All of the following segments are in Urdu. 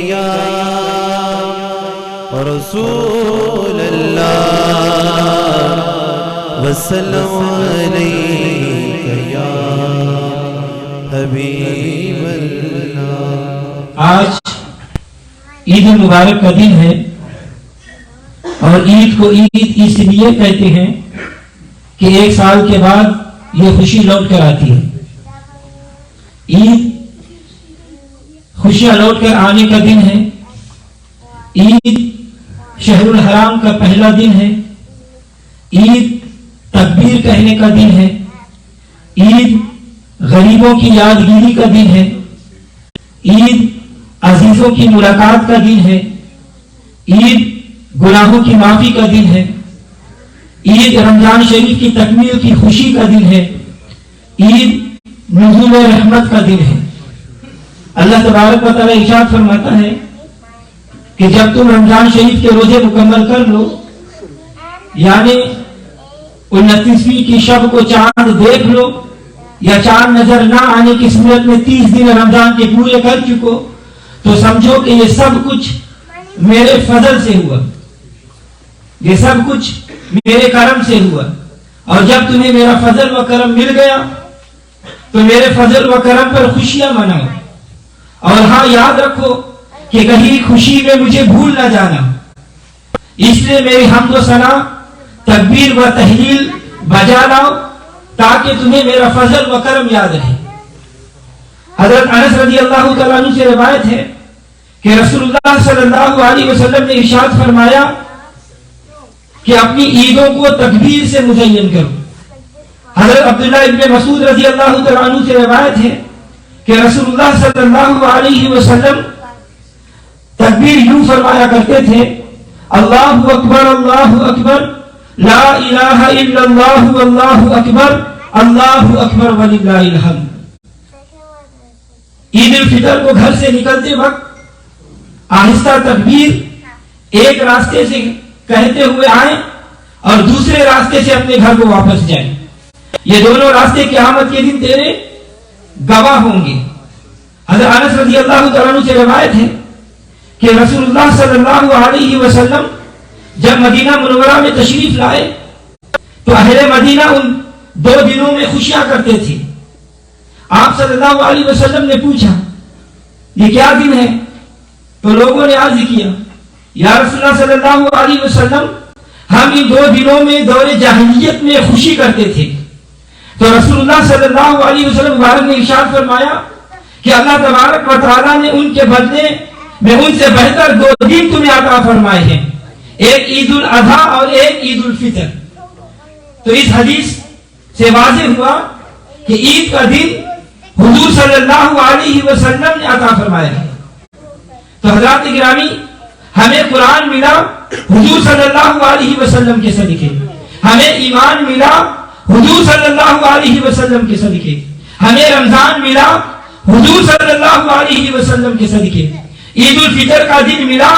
یا رسول اللہ وسلم علیک یا حبیب اللہ۔ آج عید المبارک کا دن ہے اور عید کو عید اس لیے کہتے ہیں کہ ایک سال کے بعد یہ خوشی لوٹ کر آتی ہے۔ عید خوشیاں لوٹ کر آنے کا دن ہے۔ عید شہر الحرام کا پہلا دن ہے۔ عید تکبیر کہنے کا دن ہے۔ عید غریبوں کی یادگیری کا دن ہے۔ عید عزیزوں کی ملاقات کا دن ہے۔ عید گناہوں کی معافی کا دن ہے۔ عید رمضان شریف کی تکمیل کی خوشی کا دن ہے۔ عید نزول رحمت کا دن ہے۔ اللہ تبارک و تعالی ارشاد فرماتا ہے کہ جب تم رمضان شریف کے روزے مکمل کر لو، یعنی 29ویں کی شب کو چاند دیکھ لو یا چاند نظر نہ آنے کی صورت میں 30 دن رمضان کے پورے کر چکو، تو سمجھو کہ یہ سب کچھ میرے فضل سے ہوا، یہ سب کچھ میرے کرم سے ہوا۔ اور جب تمہیں میرا فضل و کرم مل گیا تو میرے فضل و کرم پر خوشیاں مناؤ، اور ہاں یاد رکھو کہ کہیں خوشی میں مجھے بھول نہ جانا۔ اس لیے میری حمد و ثنا، تکبیر و تحلیل بجا لاؤ تاکہ تمہیں میرا فضل و کرم یاد رہے۔ حضرت انس رضی اللہ تعالیٰ عنہ سے روایت ہے کہ رسول اللہ صلی اللہ علیہ وسلم نے ارشاد فرمایا کہ اپنی عیدوں کو تکبیر سے مزین کرو۔ حضرت عبداللہ ابن مسعود رضی اللہ تعالیٰ عنہ سے روایت ہے کہ رسول اللہ صلی اللہ علیہ وسلم تکبیر یوں فرمایا کرتے تھے: اللہ اکبر اللہ اکبر، لا الہ الا اللہ واللہ اکبر، اللہ اکبر وللہ الحمد۔ عید الفطر کو گھر سے نکلتے وقت آہستہ تکبیر ایک راستے سے کہتے ہوئے آئیں اور دوسرے راستے سے اپنے گھر کو واپس جائیں۔ یہ دونوں راستے قیامت کے دن تیرے گواہ ہوں گے۔ حضرت انس رضی اللہ تعالیٰ عنہ سے روایت ہے کہ رسول اللہ صلی اللہ علیہ وسلم جب مدینہ منورہ میں تشریف لائے تو اہل مدینہ ان 2 دنوں میں خوشیاں کرتے تھے۔ آپ صلی اللہ علیہ وسلم نے پوچھا یہ کیا دن ہے؟ تو لوگوں نے عرض کیا یا رسول اللہ صلی اللہ علیہ وسلم ہم ان 2 دنوں میں دور جاہلیت میں خوشی کرتے تھے۔ تو رسول اللہ صلی اللہ علیہ وسلم مبارک نے ارشاد فرمایا کہ اللہ تبارک و تعالیٰ نے ان کے بدلے میں ان سے بہتر 2 دن تمہیں عطا فرمائے ہیں، ایک عید الاضحیٰ اور ایک عید الفطر۔ تو اس حدیث سے واضح ہوا کہ عید کا دن حضور صلی اللہ علیہ وسلم نے عطا فرمایا ہے۔ تو حضرات گرامی، ہمیں قرآن ملا حضور صلی اللہ علیہ وسلم کے صدقے، ہمیں ایمان ملا حضور صلی اللہ علیہ وسلم کے صدقے، ہمیں رمضان ملا حضور صلی اللہ علیہ وسلم کے صدقے، عید الفطر کا دن ملا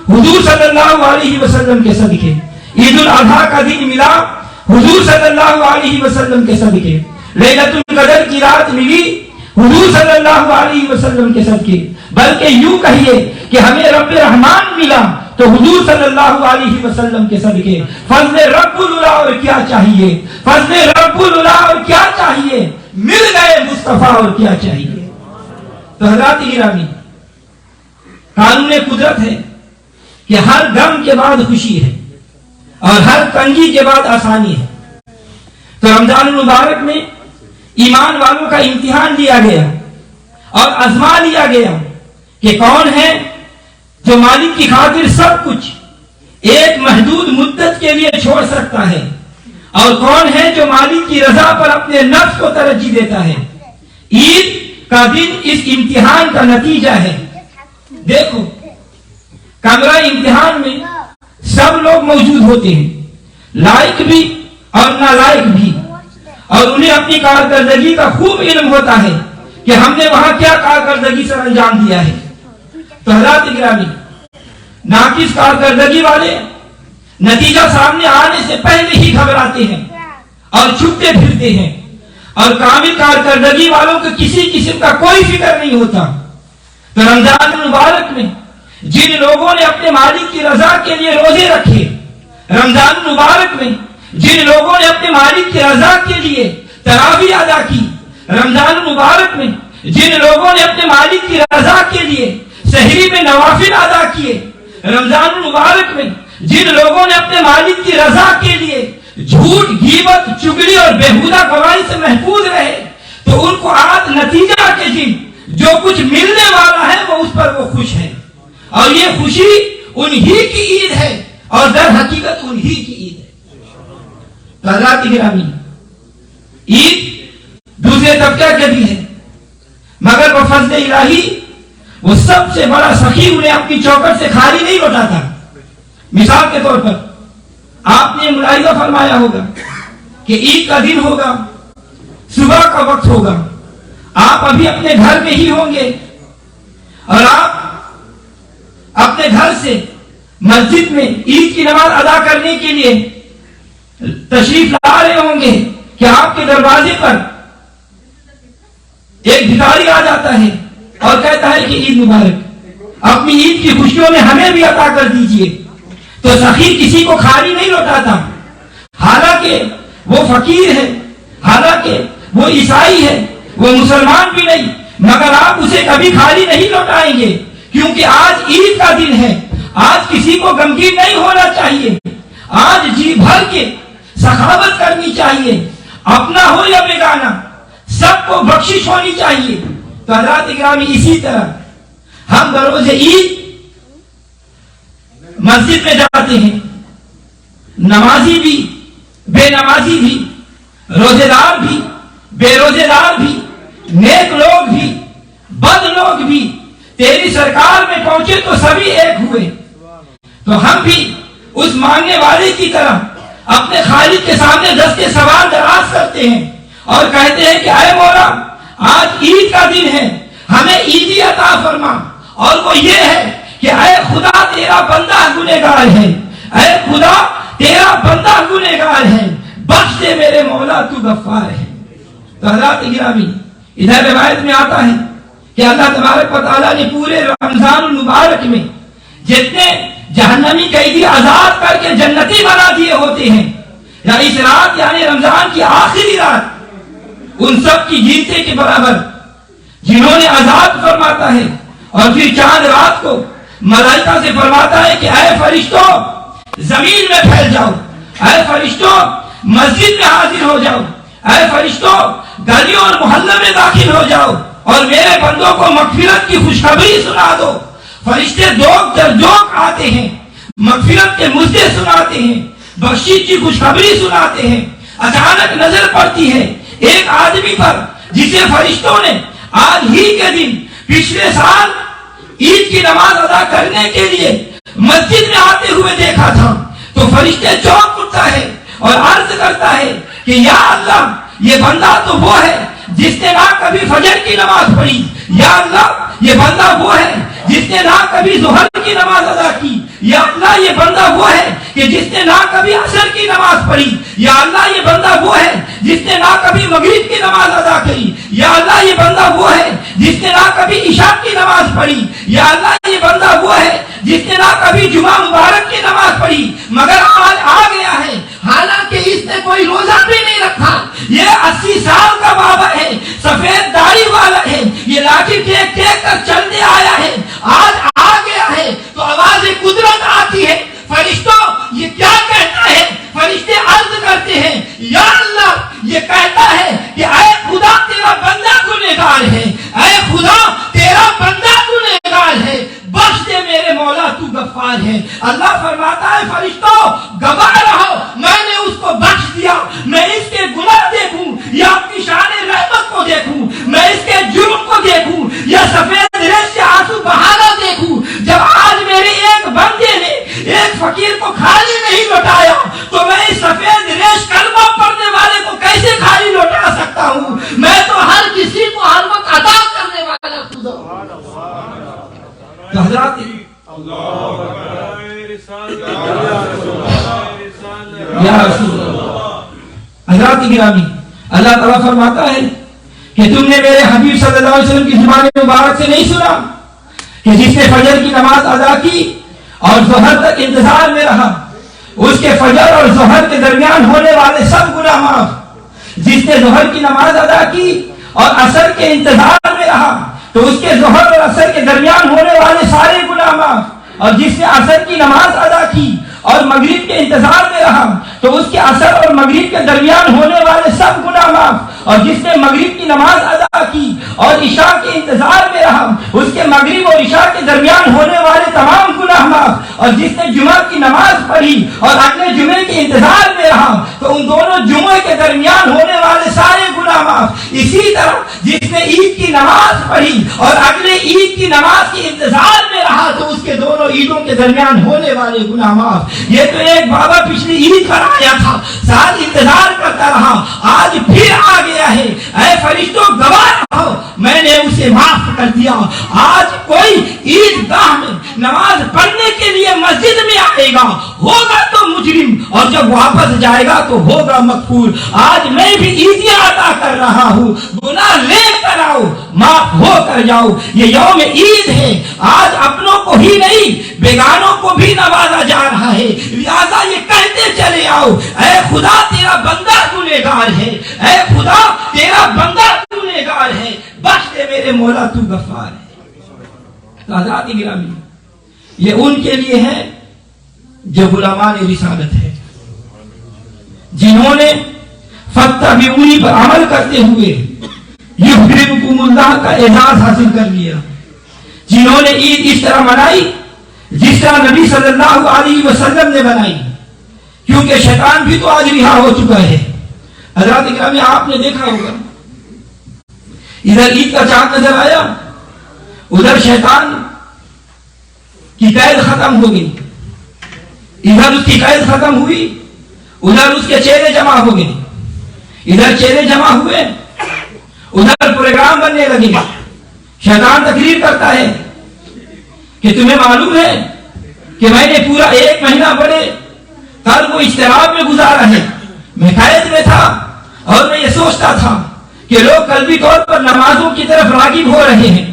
حضور صلی اللہ علیہ وسلم کے صدقے، عید الاضحیٰ کا دن ملا حضور صلی اللہ علیہ وسلم کے صدقے، لیلۃ القدر کی رات ملی حضور صلی اللہ علیہ وسلم کے صدقے۔ بلکہ یوں کہیے کہ ہمیں رب رحمان ملا تو حضور صلی اللہ علیہ وسلم کے صدقے۔ فضل رب العلا اور کیا چاہیے، فضل رب العلا اور کیا چاہیے، مل گئے مصطفیٰ اور کیا چاہیے۔ تو حضرات گرامی، قانون قدرت ہے کہ ہر غم کے بعد خوشی ہے اور ہر تنگی کے بعد آسانی ہے۔ تو رمضان المبارک میں ایمان والوں کا امتحان لیا گیا اور آزما لیا گیا کہ کون ہے جو مالک کی خاطر سب کچھ ایک محدود مدت کے لیے چھوڑ سکتا ہے، اور کون ہے جو مالک کی رضا پر اپنے نفس کو ترجیح دیتا ہے۔ عید کا دن اس امتحان کا نتیجہ ہے۔ دیکھو، کمرہ امتحان میں سب لوگ موجود ہوتے ہیں، لائق بھی اور نالائق بھی، اور انہیں اپنی کارکردگی کا خوب علم ہوتا ہے کہ ہم نے وہاں کیا کارکردگی سے انجام دیا ہے۔ تو حضرات گرامی، ناقص کارکردگی والے نتیجہ سامنے آنے سے پہلے ہی گھبراتے ہیں اور چھپتے پھرتے ہیں، اور کامل کارکردگی والوں کو کسی قسم کا کوئی فکر نہیں ہوتا۔ تو رمضان المبارک میں جن لوگوں نے اپنے مالک کی رضا کے لیے روزے رکھے رمضان مبارک میں، جن لوگوں نے اپنے مالک کی رضا کے لیے تراویح ادا کی رمضان مبارک میں، جن لوگوں نے اپنے مالک کی رضا کے لیے سحری میں نوافل ادا کیے رمضان مبارک میں، جن لوگوں نے اپنے مالک کی رضا کے لیے جھوٹ، غیبت، چگلی اور بیہودہ گواہی سے محفوظ رہے، تو ان کو آج نتیجہ کے دن جو کچھ ملنے والا ہے وہ اس پر وہ خوش ہے، اور یہ خوشی انہی کی عید ہے اور در حقیقت انہی کی عید ہے۔ حضرات گرامی، عید دوسرے طبقہ کے بھی ہے، مگر وہ فضل الہی وہ سب سے بڑا سخی انہیں اپنی چوکٹ سے خالی نہیں لوٹاتا۔ مثال کے طور پر آپ نے ملاحظہ فرمایا ہوگا کہ عید کا دن ہوگا، صبح کا وقت ہوگا، آپ ابھی اپنے گھر میں ہی ہوں گے اور آپ اپنے گھر سے مسجد میں عید کی نماز ادا کرنے کے لیے تشریف لا رہے ہوں گے کہ آپ کے دروازے پر ایک بھکاری آ جاتا ہے اور کہتا ہے کہ عید مبارک، اپنی عید کی خوشیوں میں ہمیں بھی عطا کر دیجئے، تو سخی کسی کو خالی نہیں لوٹاتا، حالانکہ وہ فقیر ہے، حالانکہ وہ عیسائی ہے، وہ مسلمان بھی نہیں، مگر آپ اسے کبھی خالی نہیں لوٹائیں گے، کیونکہ آج عید کا دن ہے۔ آج کسی کو غمگین نہیں ہونا چاہیے، آج جی بھر کے سخاوت کرنی چاہیے، اپنا ہو یا بیگانہ سب کو بخشش ہونی چاہیے۔ تو حضرات اکرامی، اسی طرح ہم بروز عید مسجد میں جاتے ہیں، نمازی بھی، بے نمازی بھی، روزے دار بھی، بے روزے دار بھی، نیک لوگ بھی، بد لوگ بھی تیری سرکار میں پہنچے تو سبھی ایک ہوئے۔ تو ہم بھی اس مانگنے والے کی طرح اپنے خالق کے سامنے دستے سوال دراز کرتے ہیں اور کہتے ہیں کہ اے مولا، آج عید کا دن ہے، ہمیں عیدی عطا فرما، اور وہ یہ ہے کہ اے خدا تیرا بندہ گنہگار ہے، اے خدا تیرا بندہ گنہگار ہے، بخش دے میرے مولا، تو غفار ہے۔ تو حضرات گرامی، ادھر روایت میں آتا ہے کہ اللہ تبارک و تعالیٰ نے پورے رمضان المبارک میں جتنے جہنمی قیدی آزاد کر کے جنتی بنا دیے ہوتے ہیں، یا اس رات یعنی رمضان کی آخری رات ان سب کی گنتی کے برابر جنہوں نے آزاد فرماتا ہے، اور پھر چاند رات کو ملائکہ سے فرماتا ہے کہ اے فرشتوں زمین میں پھیل جاؤ، اے فرشتوں مسجد میں حاضر ہو جاؤ، اے فرشتوں گلیوں اور محلے میں داخل ہو جاؤ اور میرے بندوں کو مغفرت کی خوشخبری سنا دو۔ فرشتے دوک در دوک آتے ہیں، مغفرت کے مژدے سناتے ہیں، بخشش کی خوشخبری سناتے ہیں۔ اچانک نظر پڑتی ہے ایک آدمی پر جسے فرشتوں نے آج ہی کے دن پچھلے سال عید کی نماز ادا کرنے کے لیے مسجد میں آتے ہوئے دیکھا تھا، تو فرشتے چونک اٹھتا ہے اور عرض کرتا ہے کہ یا اللہ، یہ بندہ تو وہ ہے جس نے نہ کبھی فجر کی نماز پڑھی، یا اللہ یہ بندہ وہ ہے جس نے نہ کبھی ظہر کی نماز ادا کی، یا اللہ یہ بندہ وہ ہے کہ جس نے نہ کبھی عصر کی نماز پڑھی، یا اللہ یہ بندہ وہ ہے جس نے نہ کبھی مغرب کی نماز ادا کی، یا اللہ یہ بندہ وہ ہے جس نے نہ کبھی عشاء کی نماز پڑھی، یا اللہ یہ بندہ وہ ہے جس نے نہ کبھی جمعہ مبارک کی نماز پڑھی، مگر آج آ گیا ہے حالانکہ اس نے کوئی روزہ بھی نہیں رکھا، یہ 80 سال کا بابا ہے، سفید داڑھی والا ہے، یہ لاٹھی ٹیک ٹیک کر چلنے آیا ہے، آج آ گیا ہے تو آواز قدرت آتی ہے، فرشتوں یہ کیا کہتا ہے؟ فرشتے عرض کرتے ہیں یا اللہ یہ کہتا ہے کہ اے خدا تیرا بندہ گنہگار ہے، اے خدا تیرا بندہ گنہگار ہے، بخش دے میرے مولا، تو غفار ہے۔ اللہ فرماتا ہے فرشتوں گواہ رہو، میں نے اس کو بخش دیا، میں اس کے گناہ دیکھوں یا اپنی شان رحمت کو دیکھوں، میں اس کے جرم کو دیکھوں یا سفید ریش سے آنسو بہانا دیکھوں۔ جب آج میرے ایک بندے نے ایک فقیر کو خالی نہیں لوٹایا تو میں اس سفید ریش کلمہ پڑھنے والے کو کیسے خالی لوٹا سکتا ہوں؟ میں تو ہر کسی کو ہر وقت عطا کرنے والا خدا ہوں۔ تو حضرات یا رسول اللہ، حضرات گرامی، اللہ تعالیٰ فرماتا ہے کہ تم نے میرے حبیب صلی اللہ علیہ وسلم کی زبان مبارک سے نہیں سنا کہ جس نے فجر کی نماز ادا کی اور ظہر تک انتظار میں رہا، اس کے فجر اور ظہر کے درمیان ہونے والے سب گناہ معاف۔ جس نے ظہر کی نماز ادا کی اور عصر کے انتظار میں رہا تو اس کے ظہر اور عصر کے درمیان ہونے والے سارے گناہ معاف۔ اور جس نے عصر کی نماز ادا کی اور مغرب کے انتظار میں رہا تو اس کے عصر اور مغرب کے درمیان ہونے والے سب گناہ معاف۔ اور جس نے مغرب کی نماز ادا کی اور عشاء کے انتظار میں رہا اس کے مغرب اور عشاء کے درمیان ہونے والے تمام گناہ معاف۔ اور جس نے جمعہ کی نماز پڑھی اور اگلے جمعے کے انتظار میں رہا تو ان دونوں جمعے کے درمیان ہونے والے سارے گناہ معاف۔ اسی طرح جس نے عید کی نماز پڑھی اور اگلے عید کی نماز کے انتظار میں رہا تو اس کے دونوں عیدوں کے درمیان ہونے والے گناہ معاف۔ یہ تو ایک بابا پچھلی عید پر آیا تھا، سال انتظار کرتا رہا، آج پھر آ گیا ہے، اے فرشتوں گواہ رہو میں نے اسے معاف کر دیا۔ آج کوئی عید گاہ میں نماز پڑھنے کے لیے مسجد میں آئے گا، ہوگا تو مجرم اور جب واپس جائے گا تو ہوگا مغفور۔ آج میں بھی عیدیاں عطا کر رہا ہوں، گناہ لے کر آؤ معاف ہو کر جاؤ۔ یہ یوم عید ہے، آج اپنوں کو ہی نہیں بیگانوں کو بھی نوازا جا رہا ہے، لہذا یہ کہتے چلے آؤ اے خدا تیرا بندہ گنہگار ہے، اے خدا تیرا بندہ گنہگار ہے، بخش دے میرے مولا تو غفار ہے۔ حضرات گرامی، یہ ان کے لیے ہے جو غلامان رسالت ہے، جنہوں نے فاتبعونی پر عمل کرتے ہوئے یحببکم اللہ کا اعزاز حاصل کر لیا، جنہوں نے عید اس طرح منائی جس طرح نبی صلی اللہ علیہ وسلم نے بنائی، کیونکہ شیطان بھی تو آج رہا ہو چکا ہے۔ حضرات اکرام، آپ نے دیکھا ہوگا ادھر عید کا چاند نظر آیا، ادھر شیطان کی قید ختم ہو گئی، ادھر اس کی قید ختم ہوئی، ادھر اس کے چہرے جمع ہو گئے، ادھر چہرے جمع ہوئے، ادھر پروگرام بننے لگے۔ شیطان تقریر کرتا ہے کہ تمہیں معلوم ہے کہ میں نے پورا 1 مہینہ بڑے کل کو اضطراب میں گزارا ہے، میں قید میں تھا اور میں یہ سوچتا تھا کہ لوگ قلبی طور پر نمازوں کی طرف راغب ہو رہے ہیں،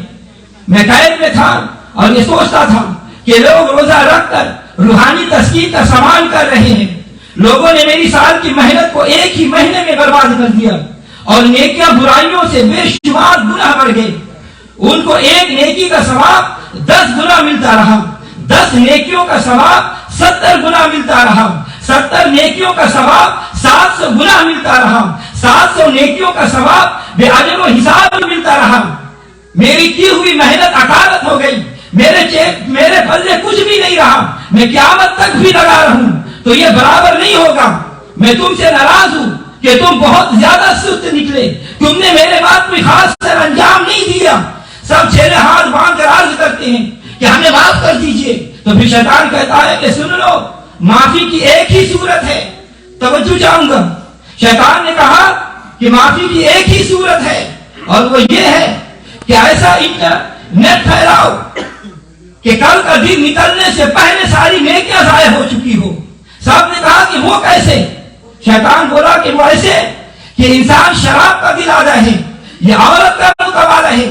میں قید میں تھا اور یہ سوچتا تھا کہ لوگ روزہ رکھ کر روحانی تسکین کا سامان کر رہے ہیں، لوگوں نے میری سال کی محنت کو 1 ہی مہینے میں برباد کر دیا اور نیکیاں برائیوں سے بے شمار گناہ بڑھ گئے۔ ان کو 1 نیکی کا ثواب 10 گنا ملتا رہا، 10 نیکیوں کا ثواب 70 گنا ملتا رہا، 70 نیکیوں کا ثواب 700 گنا ملتا رہا، 700 نیکیوں کا ثواب بے اجر و حساب ملتا رہا۔ میری کی ہوئی محنت اکارت ہو گئی، میرے پلے کچھ بھی نہیں رہا، میں قیامت تک بھی لگا رہوں تو یہ برابر نہیں ہوگا۔ میں تم سے ناراض ہوں کہ تم بہت زیادہ سست نکلے، تم نے میرے بات کوئی خاص سر انجام نہیں دیا۔ سب چہرے ہاتھ باندھ کر عرض کرتے ہیں کہ ہمیں معاف کر دیجئے، تو پھر شیطان کہتا ہے کہ سن لو، معافی کی ایک ہی صورت ہے، توجہ چاہوں گا۔ شیطان نے کہا کہ معافی کی ایک ہی صورت ہے اور وہ یہ ہے کہ ایسا انٹرنیٹ پھیلاؤ کہ کل کا دن نکلنے سے پہلے ساری نیکیاں ضائع ہو چکی ہو۔ سب نے کہا کہ وہ کیسے؟ شیطان بولا کہ وہ ایسے کہ انسان شراب کا دل آدھا ہے، یہ عورت کا متوالا ہے،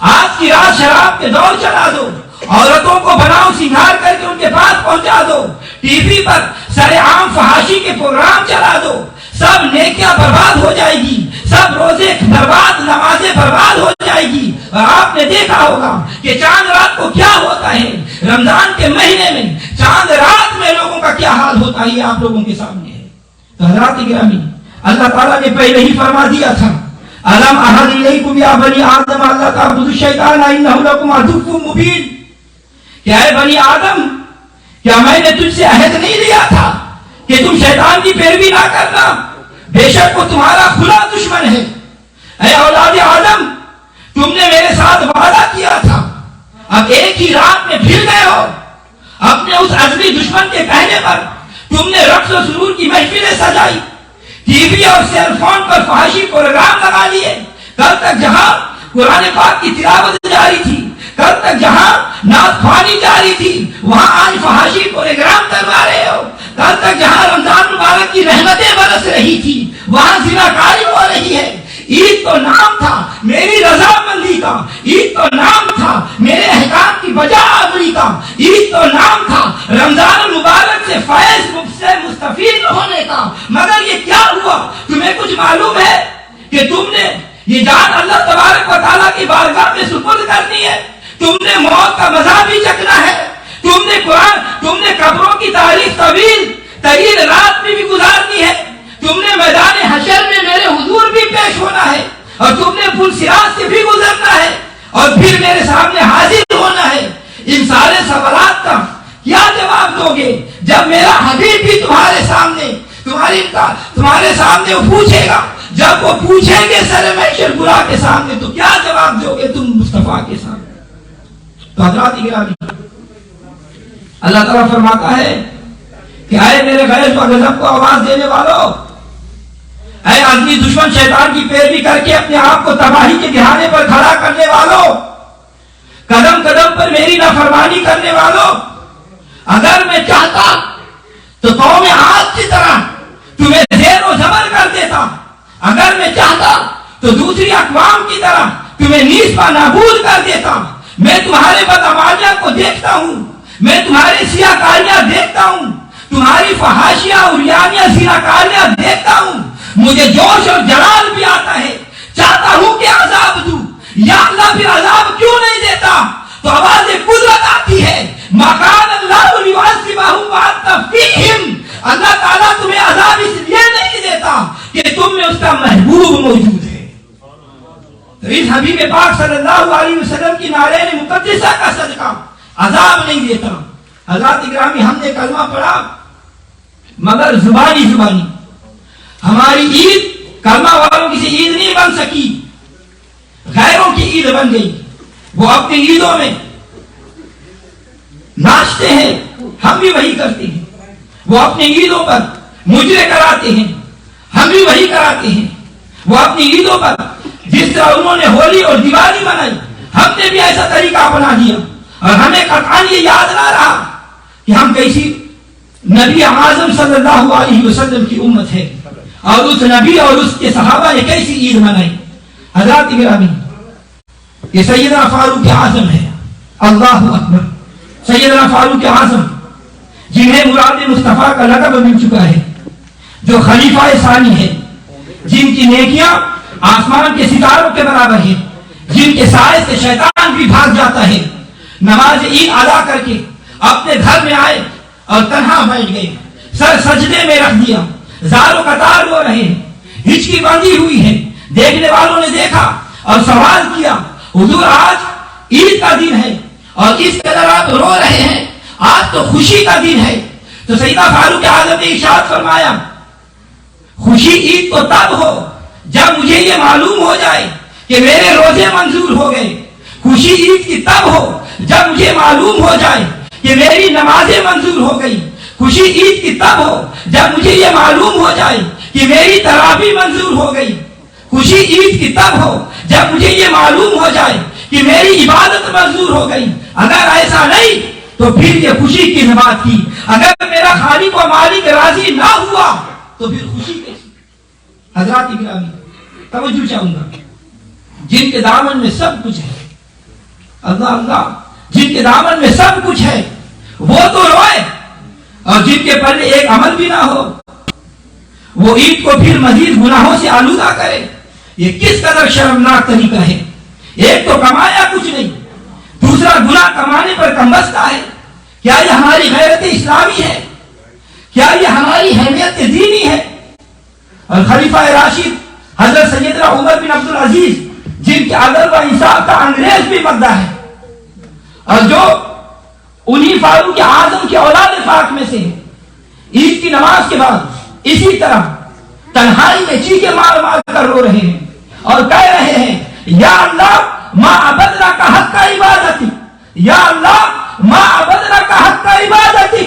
آج کی رات شراب کے دور چلا دو، عورتوں کو بناؤ سنگھار کر کے ان کے پاس پہنچا دو، ٹی وی پر سر عام فحاشی کے پروگرام چلا دو، سب نیکیاں برباد ہو جائے گی، سب روزے برباد، نمازیں برباد ہو جائے گی۔ اور آپ نے دیکھا ہوگا کہ چاند رات کو کیا ہوتا ہے، رمضان کے مہینے میں چاند رات میں لوگوں کا کیا حال ہوتا ہے، یہ آپ لوگوں کے سامنے ہے۔ تو حضرات گرامی، اللہ تعالیٰ نے پہلے ہی فرما دیا تھا، الم احد الیکم یا بنی آدم اللہ تعبدوا الشیطان انہ لکم عدو مبین، کہ اے بنی آدم، کیا میں نے تجھ سے عہد نہیں لیا تھا کہ تم شیطان کی پیروی نہ کرنا، بے شک وہ تمہارا کھلا دشمن ہے۔ اے اولاد آدم، تم نے میرے ساتھ وعدہ کیا تھا، اب ایک ہی رات میں پھر گئے ہو۔ اپنے اس ازلی دشمن کے کہنے پر تم نے رقص و سرور کی محفلیں سجائی، ٹی وی اور سیل فون پر فحاشی پروگرام لگا لیے۔ کل تک جہاں قرآن پاک کی تلاوت جاری تھی، کل تک جہاں نعت خوانی جاری تھی، وہاں آج فحاشی پروگرام کروا رہے ہو۔ کل تک جہاں رمضان مبارک کی رحمتیں برس رہی تھی، وہاں زناکاری ہو رہی ہے۔ عید تو نام تھا میری رضامندی کا، عید تو نام تھا میرے احکام کی بجا ابری کا، عید تو نام تھا رمضان المبارک سے فیض سے مستفید ہونے کا، مگر یہ کیا ہوا؟ تمہیں کچھ معلوم ہے کہ تم نے یہ جان اللہ تبارک و تعالیٰ کی بارگاہ میں سپرد کرنی ہے، تم نے موت کا مزہ بھی چکھنا ہے، تم نے قرآن، تم نے قبروں کی تاریخ طویل رات میں بھی گزارنی ہے، تم نے میدان حشر میں میرے حضور بھی پیش ہونا ہے، اور تم نے پل صراط سے بھی گزرنا ہے، اور پھر میرے سامنے حاضر ہونا ہے۔ ان سارے سوالات کا کیا جواب دو گے جب میرا حبیب بھی تمہارے سامنے پوچھے گا؟ جب وہ پوچھیں گے سر محشر برا کے سامنے، تو کیا جواب دو گے تم مصطفیٰ کے سامنے؟ تو حضرات گرامی، اللہ تعالیٰ فرماتا ہے کہ اے میرے غیظ و غضب کو آواز دینے والوں، اے عظمی دشمن شیطان کی پیروی کر کے اپنے آپ کو تباہی کے دہانے پر کھڑا کرنے والوں، قدم قدم پر میری نافرمانی کرنے والوں، اگر میں چاہتا تو قوم عاد کی طرح تمہیں زیر و زبر کر دیتا، اگر میں چاہتا تو دوسری اقوام کی طرح تمہیں نیز پا نابود کر دیتا۔ میں تمہارے بدعمالیاں کو دیکھتا ہوں، میں تمہاری سیاکاریاں دیکھتا ہوں، تمہاری فحاشیاں اور یانیاں زناکاریاں دیکھتا ہوں، مجھے جوش اور جلال بھی آتا ہے، چاہتا ہوں کہ عذاب دوں، یا اللہ پھر عذاب کیوں نہیں دیتا؟ تو آواز قدرت آتی ہے، مکان اللہ لیعذبہم وانت فیہم، اللہ تعالیٰ تمہیں عذاب اس لیے نہیں دیتا کہ تم میں اس کا محبوب موجود ہے۔ تو اس حبیب پاک صلی اللہ علیہ وسلم کی نعرین مقدسہ کا صدقہ عذاب نہیں دیتا۔ حضرات اکرامی، ہم نے کلمہ پڑھا مگر زبانی ہماری عید کلمہ والوں کی سے عید نہیں بن سکی، غیروں کی عید بن گئی۔ وہ اپنی عیدوں میں ناچتے ہیں، ہم بھی وہی کرتے ہیں، وہ اپنی عیدوں پر مجرے کراتے ہیں، ہم بھی وہی کراتے ہیں، وہ اپنی عیدوں پر جس طرح انہوں نے ہولی اور دیوالی منائی، ہم نے بھی ایسا طریقہ اپنا لیا، اور ہمیں قطعاً یہ یاد نہ رہا کہ ہم کیسی نبی اعظم صلی اللہ علیہ وسلم کی امت ہے، اور اس نبی اور اس کے صحابہ نے کیسی عید منائی۔ حضرات گرامی، یہ سیدنا فاروق اعظم ہے، اللہ اکبر، سیدنا فاروق اعظم جنہیں مراد مصطفیٰ کا لقب مل چکا ہے، جو خلیفہ ثانی ہے، جن کی نیکیاں آسمان کے ستاروں کے برابر ہیں، جن کے سائے سے شیطان بھی بھاگ جاتا ہے، نماز عید ادا کر کے اپنے گھر میں آئے اور تنہا بیٹھ گئے، سر سجدے میں رکھ دیا، زار و قطار رو رہے ہیں، ہچکی بندھی ہوئی ہے، دیکھنے والوں نے دیکھا اور سوال کیا، حضور آج عید کا دن ہے اور اس قدر آپ رو رہے ہیں، آج تو خوشی کا دن ہے۔ تو سیدنا فاروق اعظم نے ارشاد فرمایا، خوشی عید تو تب ہو جب مجھے یہ معلوم ہو جائے کہ میرے روزے منظور ہو گئے، خوشی عید کی تب ہو جب مجھے معلوم ہو جائے کہ میری نمازیں منظور ہو گئی، خوشی عید کی تب ہو جب مجھے یہ معلوم ہو جائے کہ میری تراویح منظور ہو گئی، خوشی عید کی تب ہو جب مجھے یہ معلوم ہو جائے کہ میری عبادت منظور ہو گئی۔ اگر ایسا نہیں تو پھر یہ خوشی کی بات کی، اگر میرا خالق و مالک راضی نہ ہوا تو پھر خوشی کیسی؟ حضرات گرامی، توجہ چاہوں گا، جن کے دامن میں سب کچھ ہے، اللہ اللہ، جن کے دامن میں سب کچھ ہے وہ تو روئے، اور جن کے پلے ایک عمل بھی نہ ہو وہ عید کو پھر مزید گناہوں سے آلودہ کرے، یہ کس قدر شرمناک طریقہ ہے۔ ایک تو کمایا کچھ نہیں، دوسرا گناہ کمانے پر کمبستہ ہے۔ کیا یہ ہماری غیرت اسلامی ہے؟ کیا یہ ہماری اہمیت دینی ہے؟ اور خلیفہ راشد حضرت سیدنا عمر بن عبدالعزیز، جن کے عدل و انصاف کا انگریز بھی مدعا ہے، اور جو انہی فاروق اعظم کی اولاد پاک میں سے ہے، عید کی نماز کے بعد اسی طرح تنہائی میں چیخے مار مار کر رو رہے ہیں اور کہہ رہے ہیں، یا اللہ ما عبدنا کا حق کا عبادتی، یا اللہ ما عبدنا کا حق کا عبادتی،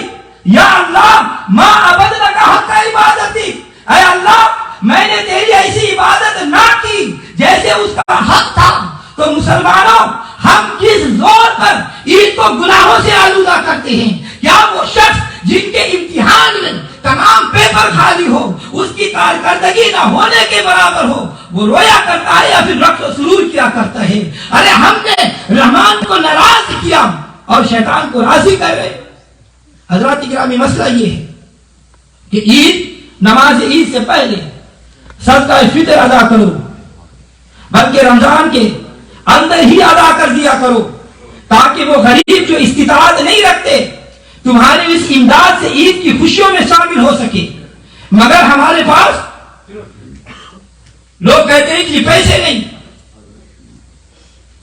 یا اللہ ما عبدنا کا حق کا عبادتی، اے اللہ میں نے تیری ایسی عبادت نہ کی جیسے اس کا حق تھا۔ تو مسلمانوں، ہم کس زور پر عید کو گناہوں سے آلودہ کرتے ہیں؟ کیا وہ شخص جن کے امتحان میں تمام پیپر خالی ہو، اس کی کارکردگی نہ ہونے کے برابر ہو، وہ رویا کرتا ہے یا پھر رقص و سرور کیا کرتا ہے؟ ارے ہم نے رحمان کو ناراض کیا اور شیطان کو راضی کر رہے. حضرات گرامی مسئلہ یہ ہے کہ عید نماز عید سے پہلے صدقہ فطر ادا کرو، بلکہ رمضان کے اندر ہی ادا کر دیا کرو، تاکہ وہ غریب جو استطاعت نہیں رکھتے تمہاری اس امداد سے عید کی خوشیوں میں شامل ہو سکے. مگر ہمارے پاس لوگ کہتے ہیں کہ پیسے نہیں،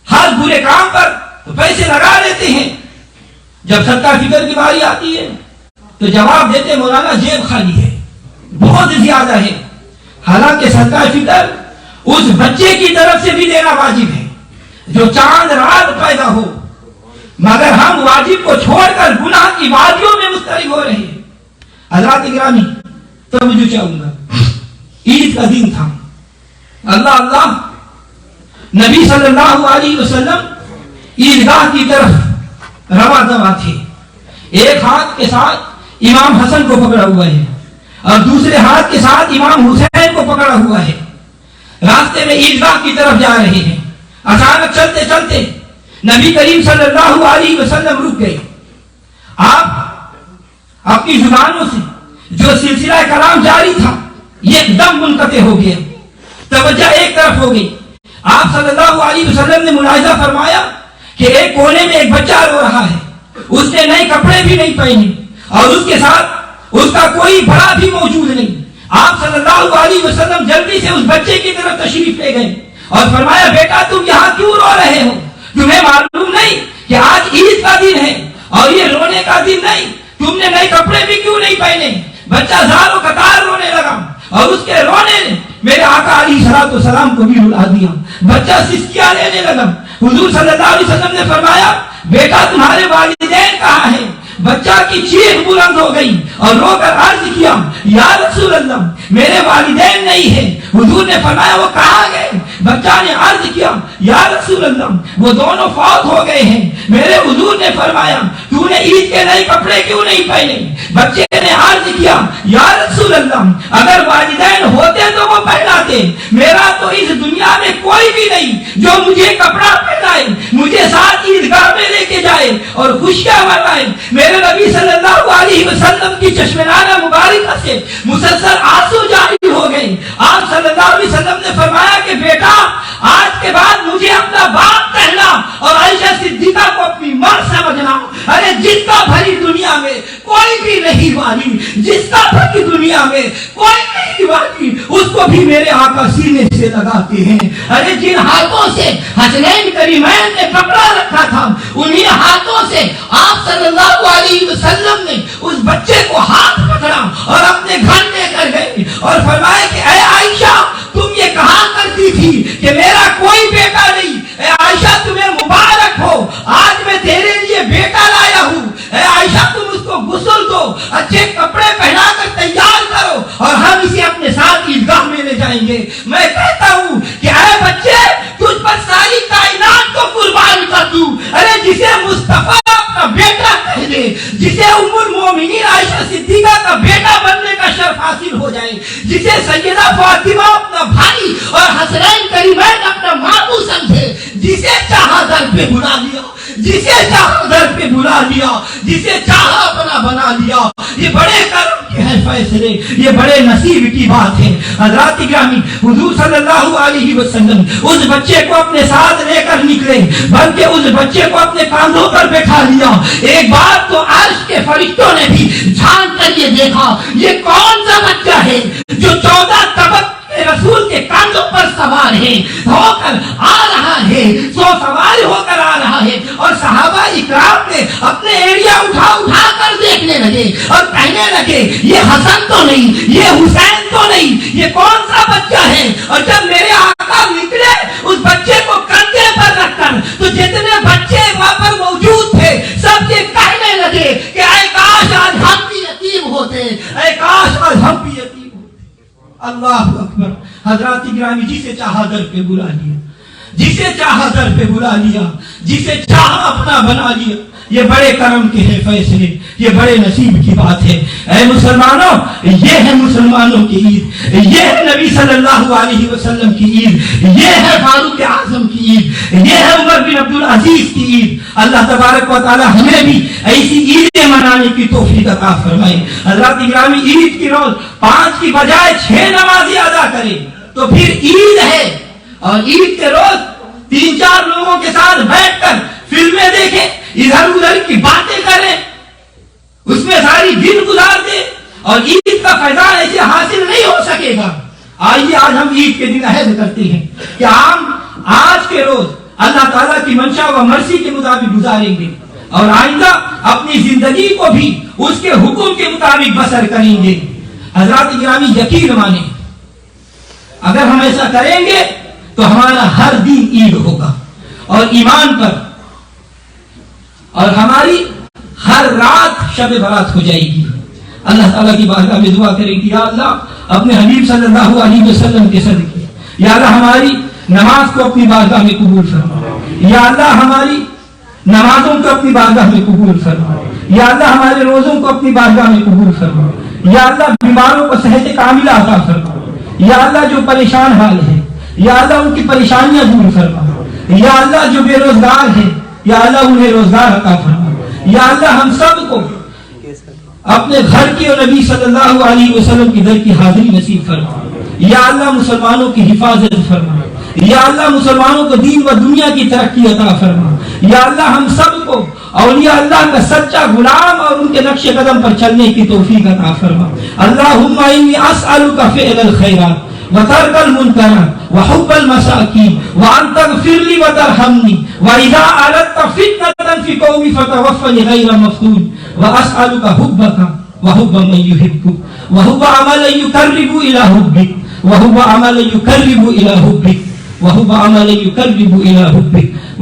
ہر برے کام پر تو پیسے لگا لیتے ہیں، جب صدقہ فطر کی باری آتی ہے تو جواب دیتے مولانا جیب خالی ہے، بہت زیادہ ہے. حالانکہ صدقہ فطر اس بچے کی طرف سے بھی دینا واجب ہے جو چاند رات پیدا ہو، مگر ہم واجب کو چھوڑ کر گناہ کی وادیوں میں مسترب ہو رہے ہیں. حضرات گرامی توجہ چاہوں گا، عید کا دن تھا، اللہ اللہ نبی صلی اللہ علیہ وسلم عیدگاہ کی طرف رواں دواں تھے. ایک ہاتھ کے ساتھ امام حسن کو پکڑا ہوا ہے اور دوسرے ہاتھ کے ساتھ امام حسین کو پکڑا ہوا ہے. راستے میں عیدگاہ کی طرف جا رہے ہیں. اچانک چلتے چلتے نبی کریم صلی اللہ علیہ وسلم رک گئے. آپ اپنی زبانوں سے جو سلسلہ کلام جاری تھا یہ ایک دم منقطع ہو گیا، توجہ ایک طرف ہو گئی. آپ صلی اللہ علیہ وسلم نے ملاحظہ فرمایا کہ ایک کونے میں ایک بچہ رو رہا ہے، اس نے نئے کپڑے بھی نہیں پہنے اور اس کے ساتھ اس کا کوئی بڑا بھی موجود نہیں. آپ صلی اللہ علیہ وسلم جلدی سے اس بچے کی طرف تشریف لے گئے اور فرمایا بیٹا تم یہاں کیوں رو رہے ہو؟ تمہیں معلوم نہیں کہ آج عید کا دن ہے اور یہ رونے کا دن نہیں؟ تم نے نئے کپڑے بھی کیوں نہیں پہنے؟ بچہ زار و قطار رونے لگا اور اس کے رونے نے میرے آقا علیہ الصلوۃ والسلام کو بھی رلا دیا. بچہ سسکیاں لینے لگا. حضور صلی اللہ علیہ وسلم نے فرمایا بیٹا تمہارے والدین کہاں ہیں؟ بچہ کی چیخ بلند ہو گئی اور رو کر عرض کیا یا رسول اللہ میرے والدین نہیں ہیں. حضور نے فرمایا وہ کہاں گئے؟ بچہ نے عرض کیا یا رسول اللہ وہ دونوں فوت ہو گئے ہیں. میرے حضور نے فرمایا تو نے عید کے نئے کپڑے کیوں نہیں پہنے؟ بچے نے عرض کیا یا رسول اللہ اگر والدین ہوتے تو وہ پہناتے، میرا تو اس دنیا میں کوئی بھی نہیں جو مجھے کپڑا پہنائے، مجھے ساتھ عیدگاہ میں لے کے جائے اور خوشیاں منائے. میرے نبی صلی اللہ علیہ وسلم کی چشمنانہ مبارکہ سے مسلسل آنسو جاری ہو گئے. آپ صلی اللہ علیہ وسلم نے فرمایا کہ بیٹا آج کے بعد مجھے اپنا باپ کہنا اور عائشہ صدیقہ کو اپنی ماں سمجھنا. ارے جس کا بھری دنیا میں کوئی بھی نہیں والی، جس کا بھری دنیا میں کوئی نہیں والی، اس کو بھی میرے آقا سینے سے لگاتے ہیں. ارے جن ہاتھوں سے حسنین کریمین نے پکڑا رکھا تھا انہی ہاتھوں سے آپ صلی اللہ علیہ وسلم نے اس بچے کو ہاتھ پکڑا اور اپنے گھر لے کر گئے اور فرمایا کہ اے عائشہ تم یہ کہا کرتی تھی کہ میرا کوئی بیٹا نہیں، اے عائشہ تمہیں مبارک ہو، آج میں تیرے لیے بیٹا لایا ہوں. اے عائشہ تم اس کو غسل دو، اچھے کپڑے پہنا کر تیار کرو اور ہم اسے اپنے ساتھ عیدگاہ میں لے جائیں گے. میں کہتا ہوں کہ اے بچے تجھ پر ساری کائنات کو قربان کر دوں. ارے جسے مصطفیٰ اپنا بیٹا کہہ دے، جسے ام المومنین عائشہ صدیقہ کا بیٹا بننے کا شرف حاصل ہو جائے، جسے سیدہ فاطمہ اپنا بھائی اور حسنین کریمین اپنا ماموں سمجھے، جسے چاہا در پہ بلا لیا، جسے چاہا در پہ بلا لیا، جسے چاہا اپنا بنا لیا. یہ بڑے کرم کے ہیں فیصلے، یہ بڑے نصیب کی بات ہے. حضرات گرامی حضور صلی اللہ علیہ وسلم اس بچے کو اپنے ساتھ لے کر نکلے، بلکہ اس بچے کو اپنے کاندھوں پر بیٹھا لیا. ایک بار تو عرش کے فرشتوں نے بھی جھانک کر یہ دیکھا یہ کون سا بچہ ہے جو 14 طبق رسول کے کاندھوں پر سوار ہے، ہو کر آ رہا ہے، سو سوار ہو کر آ رہا ہے. اور صحابہ اکرام نے اپنے ایڑیاں اٹھا اٹھا کر دیکھنے لگے اور کہنے لگے یہ حسن تو نہیں، یہ حسین تو نہیں، یہ کون سا بچہ ہے؟ اور جب میرے آقا نکلے اس بچے کو کندھے پر رکھ کر تو جتنے بچے وہاں پر موجود تھے سب یہ کہنے لگے کہ اے کاش آج ہم بھی یتیم ہوتے، اے کاش آج ہم بھی یتیم. اللہ اکبر. حضرات گرامی جسے چاہا در پہ بلا لیا. جسے چاہا در پہ بلا لیا، جسے چاہا اپنا بنا لیا۔ یہ بڑے کرم کے ہیں فیصلے، یہ بڑے نصیب کی بات ہے۔ اے مسلمانوں، یہ ہے مسلمانوں کی عید، یہ ہے نبی صلی اللہ علیہ وسلم کی عید، یہ ہے فاروق اعظم کی عید، یہ ہے عمر بن عبدالعزیز کی عید۔ اللہ تبارک و تعالی ہمیں بھی ایسی عیدیں منانے کی توفیق عطا فرمائے۔ حضرات گرامی، عید کی روز 5 کی بجائے 6 نمازیں ادا کریں تو پھر عید ہے، اور عید کے روز 3-4 لوگوں کے ساتھ بیٹھ کر فلمیں دیکھیں، ادھر ادھر کی باتیں کریں، اس میں ساری دن گزار دیں، اور عید کا فیضان ایسے حاصل نہیں ہو سکے گا۔ آئیے آج ہم عید کے دن عہد کرتے ہیں کہ ہم آج کے روز اللہ تعالیٰ کی منشا و مرضی کے مطابق گزاریں گے، اور آئندہ اپنی زندگی کو بھی اس کے حکم کے مطابق بسر کریں گے۔ حضرات گرامی، یقین مانیں، اگر ہم ایسا کریں گے تو ہمارا ہر دن عید ہوگا، اور ایمان پر، اور ہماری ہر رات شب برات ہو جائے گی۔ اللہ تعالیٰ کی بارگاہ میں دعا کریں کہ یا اللہ اپنے حبیب صلی اللہ علیہ وسلم کے صدقے، یا اللہ ہماری نماز کو اپنی بارگاہ میں قبول فرما، یا اللہ ہماری نمازوں کو اپنی بارگاہ میں قبول فرما، یا اللہ ہمارے روزوں کو اپنی بارگاہ میں قبول فرما، یا اللہ بیماروں کو صحت کاملہ عطا فرما، یا اللہ جو پریشان حال ہے یا اللہ ان کی پریشانیاں دور فرما، یا اللہ جو بے روزگار ہے یا اللہ انہیں روزگار عطا فرما، یا اللہ ہم سب کو اپنے گھر کی اور نبی صلی اللہ علیہ وسلم کی در کی حاضری نصیب فرما، یا اللہ مسلمانوں کی حفاظت فرما، یا اللہ مسلمانوں کو دین و دنیا کی ترقی عطا فرما، یا اللہ ہم سب کو اولیاء اللہ کا سچا غلام اور ان کے نقش قدم پر چلنے کی توفیق عطا فرما۔ اللہم انی اسألک فعل الخیرات وترک المنکرات وحب المساکین وان تغفر لی وترحمنی واذا اردت فتنة فی قومی فتوفنی غیر مفتون واسألک حبک وحب من یحبک وحب عمل یقرب الی حبک وحب عمل یقرب الی حبک وحب عمل یقرب الی حبک